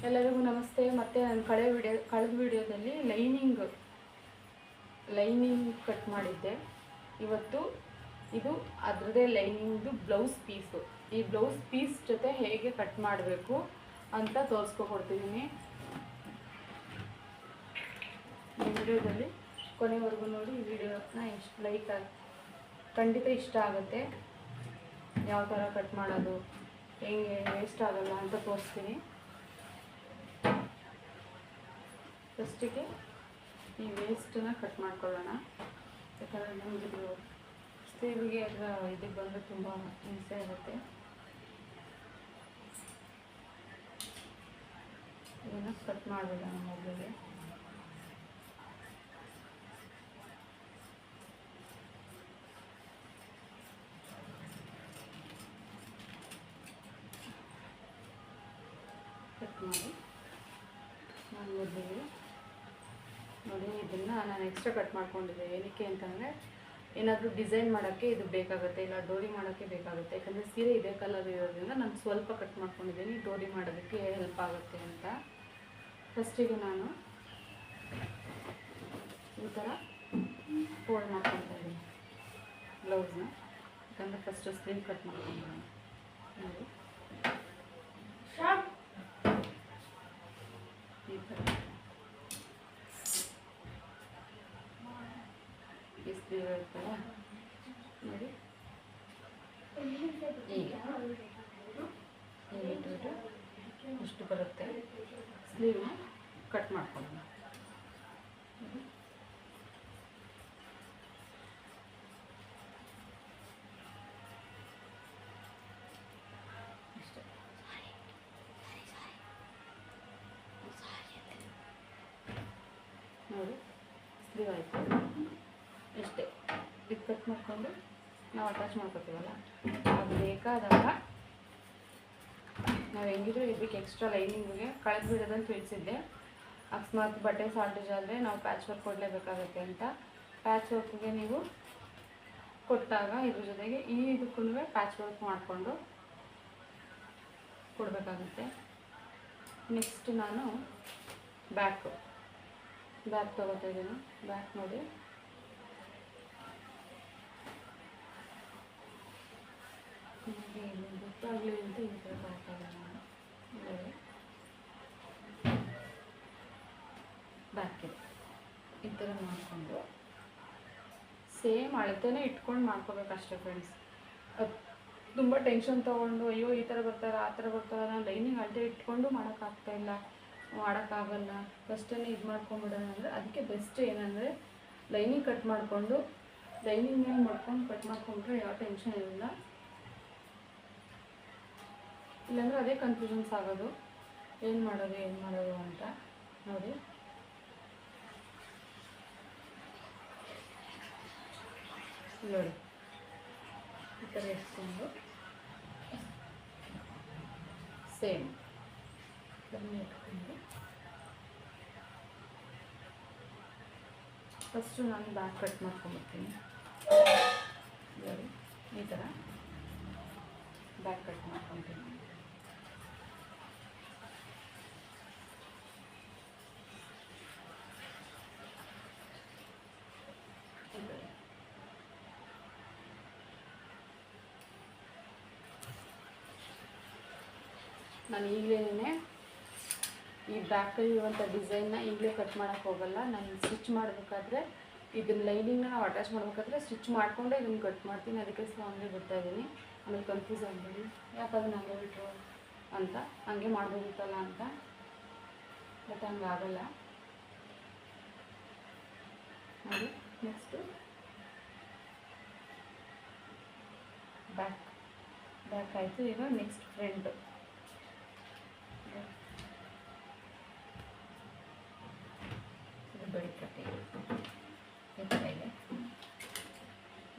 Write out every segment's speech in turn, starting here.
ಎಲ್ಲರಿಗೂ ನಮಸ್ತೆ. ಮತ್ತೆ ನಾನು ಕಳೆದ ವಿಡಿಯೋದಲ್ಲಿ ಲೈನಿಂಗ್ ಕಟ್ ಮಾಡಿದ್ದೆ. ಇವತ್ತು ಇದು ಅದರದೇ ಲೈನಿಂಗ್ದು ಬ್ಲೌಸ್ ಪೀಸು. ಈ ಬ್ಲೌಸ್ ಪೀಸ್ ಜೊತೆ ಹೇಗೆ ಕಟ್ ಮಾಡಬೇಕು ಅಂತ ತೋರಿಸ್ಕೊಡ್ತಿದ್ದೀನಿ. ಈ ವಿಡಿಯೋದಲ್ಲಿ ಕೊನೆವರೆಗೂ ನೋಡಿ. ಈ ವಿಡಿಯೋನ ಖಂಡಿತ ಇಷ್ಟ ಆಗುತ್ತೆ. ಯಾವ ಥರ ಕಟ್ ಮಾಡೋದು, ಹೆಂಗೆ ವೇಸ್ಟ್ ಆಗಲ್ಲ ಅಂತ ತೋರಿಸ್ತೀನಿ. ಫಸ್ಟಿಗೆ ಈ ವೇಸ್ಟನ್ನು ಕಟ್ ಮಾಡ್ಕೊಳ್ಳೋಣ. ಯಾಕಂದರೆ ನಮಗಿದು ಸ್ಲೀವಿಗೆ ಇದಕ್ಕೆ ಬಂದರೆ ತುಂಬ ಹಿಂಸೆ ಆಗುತ್ತೆ. ಇದನ್ನು ಕಟ್ ಮಾಡಬೇಡ ಮೊದಲಿಗೆ. ಕಟ್ ಮಾಡಿ ನಾನು ಮೊದಲಿಗೆ ನೋಡಿ, ಇದನ್ನು ನಾನು ಎಕ್ಸ್ಟ್ರಾ ಕಟ್ ಮಾಡ್ಕೊಂಡಿದ್ದೆ. ಏನಕ್ಕೆ ಅಂತಂದರೆ ಏನಾದರೂ ಡಿಸೈನ್ ಮಾಡೋಕ್ಕೆ ಇದು ಬೇಕಾಗುತ್ತೆ, ಇಲ್ಲ ಡೋರಿ ಮಾಡೋಕ್ಕೆ ಬೇಕಾಗುತ್ತೆ. ಯಾಕಂದರೆ ಸೀರೆ ಇದೇ ಕಲರ್ ಇರೋದ್ರಿಂದ ನಾನು ಸ್ವಲ್ಪ ಕಟ್ ಮಾಡ್ಕೊಂಡಿದ್ದೀನಿ, ಡೋರಿ ಮಾಡೋದಕ್ಕೆ ಹೆಲ್ಪ್ ಆಗುತ್ತೆ ಅಂತ. ಫಸ್ಟಿಗೆ ನಾನು ಈ ಥರ ಫೋಲ್ಡ್ ಮಾಡ್ಕೊತಾ ಇದ್ದೀನಿ ಬ್ಲೌಸ್ನ. ಯಾಕಂದರೆ ಫಸ್ಟು ಸ್ಲೀವ್ ಕಟ್ ಮಾಡ್ಕೊಂಡಿದ್ದೀನಿ ನೋಡಿ. ಈ ಥರ ಸ್ಲೀವ್ ಇರ್ತಲ್ಲ ನೋಡಿ. ಈಗ ಇಟ್ಬಿಟ್ಟು ಇಷ್ಟು ಬರುತ್ತೆ. ಸ್ಲೀವ್ನ ಕಟ್ ಮಾಡ್ಕೊಳ್ಳೋಣ. ನೋಡಿ, ಸ್ಲೀವ್ ಆಯಿತು. ಇಷ್ಟೇ. ಇದು ಕಟ್ ಮಾಡಿಕೊಂಡು ನಾವು ಅಟ್ಯಾಚ್ ಮಾಡ್ಕೊತೀವಲ್ಲ, ಅದು ಬೇಕಾದಾಗ ನಾವು ಹೆಂಗಿದ್ರು ಇದಕ್ಕೆ ಎಕ್ಸ್ಟ್ರಾ ಲೈನಿಂಗಿಗೆ ಕಳೆದ ವಿಡಿಯೋದಲ್ಲಿ ತಿಳಿಸಿದ್ದೆ. ಅಕಸ್ಮಾತ್ ಬಟ್ಟೆ ಶಾರ್ಟೇಜ್ ಆದರೆ ನಾವು ಪ್ಯಾಚ್ ವರ್ಕ್ ಕೊಡಲೇಬೇಕಾಗುತ್ತೆ ಅಂತ. ಪ್ಯಾಚ್ ವರ್ಕ್ಗೆ ನೀವು ಕೊಟ್ಟಾಗ ಇದ್ರ ಜೊತೆಗೆ ಇದಕ್ಕೂ ಪ್ಯಾಚ್ ವರ್ಕ್ ಮಾಡಿಕೊಂಡು ಕೊಡಬೇಕಾಗುತ್ತೆ. ನೆಕ್ಸ್ಟ್ ನಾನು ಬ್ಯಾಕ್ ತೊಗೋತಾ ಇದ್ದೀನಿ. ಬ್ಯಾಕ್ ನೋಡಿ, ಗೊತ್ತಾಗಲಿ ಅಂತ ಈ ಥರ ಬ್ಯಾಕ್ ನೋಡಿ. ಬ್ಯಾಕ್ ಈ ಥರ ಮಾಡಿಕೊಂಡು ಸೇಮ್ ಅಳತೆನೇ ಇಟ್ಕೊಂಡು ಮಾಡ್ಕೋಬೇಕಷ್ಟೇ ಫ್ರೆಂಡ್ಸ್. ಅದು ತುಂಬ ಟೆನ್ಷನ್ ತೊಗೊಂಡು ಅಯ್ಯೋ ಈ ಥರ ಬರ್ತಾರೆ ಆ ಥರ ಬರ್ತಾರೆ, ನಾನು ಲೈನಿಂಗ್ ಅಳತೆ ಇಟ್ಕೊಂಡು ಮಾಡೋಕ್ಕಾಗಲ್ಲ, ಫಸ್ಟೇ ಇದು ಮಾಡ್ಕೊಂಬಿಡೋಣ ಅಂದರೆ ಅದಕ್ಕೆ ಬೆಸ್ಟ್ ಏನಂದರೆ ಲೈನಿಂಗ್ ಕಟ್ ಮಾಡಿಕೊಂಡು ಲೈನಿಂಗ್ ಮೇಲೆ ಮಾಡ್ಕೊಂಡು ಕಟ್ ಮಾಡ್ಕೊಂಡ್ರೆ ಯಾವ ಟೆನ್ಷನ್ ಇರಲ್ಲ. ಇಲ್ಲಾಂದರೆ ಅದೇ ಕನ್ಫ್ಯೂಷನ್ಸ್ ಆಗೋದು, ಏನು ಮಾಡೋದು ಅಂತ ನೋಡಿ. ನೋಡಿ ಈ ಥರ ಇಟ್ಕೊಂಡು ಸೇಮ್ ಇಟ್ಕೊಂಡು ಫಸ್ಟು ನಾನು ಬ್ಯಾಕ್ ಕಟ್ ಮಾಡ್ಕೊಂಡ್ಬರ್ತೀನಿ. ನೋಡಿ ಈ ಥರ ಬ್ಯಾಕ್ ಕಟ್ ಮಾಡ್ಕೊತೀನಿ. ನಾನು ಈಗಲೇ ಈ ಬ್ಯಾಕಲ್ಲಿರುವಂಥ ಡಿಸೈನ್ನ ಈಗಲೇ ಕಟ್ ಮಾಡೋಕ್ಕೆ ಹೋಗಲ್ಲ. ನಾನು ಸ್ಟಿಚ್ ಮಾಡಬೇಕಾದ್ರೆ ಇದನ್ನ ಲೈನಿಂಗ್ನ ನಾವು ಅಟ್ಯಾಚ್ ಮಾಡಬೇಕಾದ್ರೆ ಸ್ಟಿಚ್ ಮಾಡಿಕೊಂಡೆ ಇದನ್ನು ಕಟ್ ಮಾಡ್ತೀನಿ. ಅದಕ್ಕೆ ಹಂಗೆ ಬಿಡ್ತಾ ಇದ್ದೀನಿ. ಆಮೇಲೆ ಕನ್ಫ್ಯೂಸ್ ಆಗ್ಬೇಡಿ, ಯಾಕಂದ್ರೆ ಹಂಗೆ ಬಿಟ್ಟರು ಅಂತ, ಹಂಗೆ ಮಾಡ್ಬೋದಿತ್ತಲ್ಲ ಅಂತ. ಬಟ್ ಹಂಗಾಗಲ್ಲ ನೋಡಿ. ನೆಕ್ಸ್ಟು ಬ್ಯಾಕ್ ಆಯಿತು. ಈಗ ನೆಕ್ಸ್ಟ್ ಫ್ರಂಟ್. ಬೆಳಿಕಟ್ಟೆ ಇದೆ.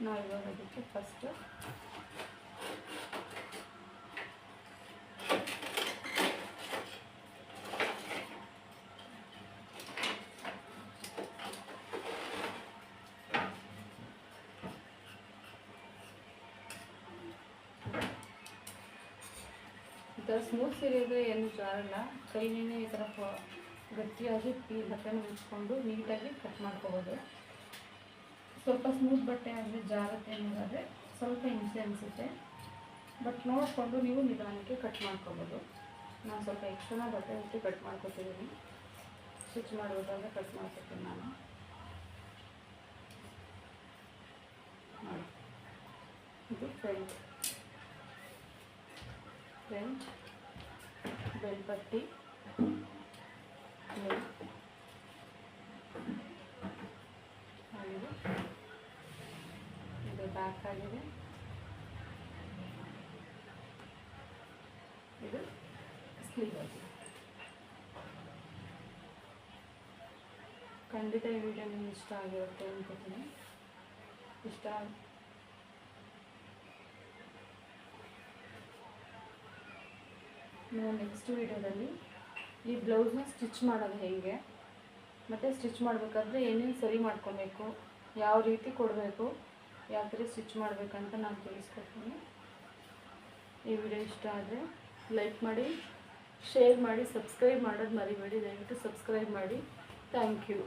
ನಾವು ಇವಾಗ ಅದಕ್ಕೆ ಫಸ್ಟು ಈ ಥರ ಥರ ಸ್ಮೂತ್ ಸೀರೆ ಇದ್ದರೆ ಏನು ಜಾರಲ್ಲ, ಕೈನೇ ಈ ಥರ ಗಟ್ಟಿಯಾಗಿ ಬಟ್ಟೆನ ಮುಚ್ಕೊಂಡು ನೀಟಾಗಿ ಕಟ್ ಮಾಡ್ಕೋಬೋದು. ಸ್ವಲ್ಪ ಸ್ಮೂತ್ ಬಟ್ಟೆ ಅಂದರೆ ಜಾರತ್ತೆ ಅನ್ನೋದಾದರೆ ಸ್ವಲ್ಪ ಹಿಂಸೆ ಅನಿಸುತ್ತೆ, ಬಟ್ ನೋಡಿಕೊಂಡು ನೀವು ನಿಧಾನಕ್ಕೆ ಕಟ್ ಮಾಡ್ಕೋಬೋದು. ನಾನು ಸ್ವಲ್ಪ ಎಕ್ಸ್ಟ್ರಾ ಬಟ್ಟೆ ಇಟ್ಟು ಕಟ್ ಮಾಡ್ಕೊತಿದ್ದೀನಿ, ಸ್ಟಿಚ್ ಮಾಡಬೇಕಾದ್ರೆ ಕಟ್ ಮಾಡ್ಕೊತೀನಿ ನಾನು. ಇದು ಫ್ರಂಟ್ ಬೆಲ್ ಪಟ್ಟಿ, ಆಗಿದೆ, ಇದು ಬ್ಯಾಕ್ ಆಗಿದೆ, ಇದು ಸ್ಲೀವ್ ಆಗಿದೆ. ಖಂಡಿತ ಈ ವಿಡಿಯೋ ನಿಮ್ಗೆ ಇಷ್ಟ ಆಗಿರುತ್ತೆ ಅನ್ಕೋತೀನಿ. ಇಷ್ಟ ನಾವು ನೆಕ್ಸ್ಟ್ ವಿಡಿಯೋದಲ್ಲಿ ಈ ಬ್ಲೌಸ್ನ ಸ್ಟಿಚ್ ಮಾಡೋದು ಹೇಗೆ, ಮತ್ತು ಸ್ಟಿಚ್ ಮಾಡಬೇಕಾದ್ರೆ ಏನೇನು ಸರಿ ಮಾಡ್ಕೊಬೇಕು, ಯಾವ ರೀತಿ ಕೊಡಬೇಕು, ಯಾವ ಥರ ಸ್ಟಿಚ್ ಮಾಡಬೇಕಂತ ನಾನು ತಿಳಿಸ್ಕೊಡ್ತೀನಿ. ಈ ವಿಡಿಯೋ ಇಷ್ಟ ಆದರೆ ಲೈಕ್ ಮಾಡಿ, ಶೇರ್ ಮಾಡಿ, ಸಬ್ಸ್ಕ್ರೈಬ್ ಮಾಡೋದು ಮರಿಬೇಡಿ. ದಯವಿಟ್ಟು ಸಬ್ಸ್ಕ್ರೈಬ್ ಮಾಡಿ. Thank you.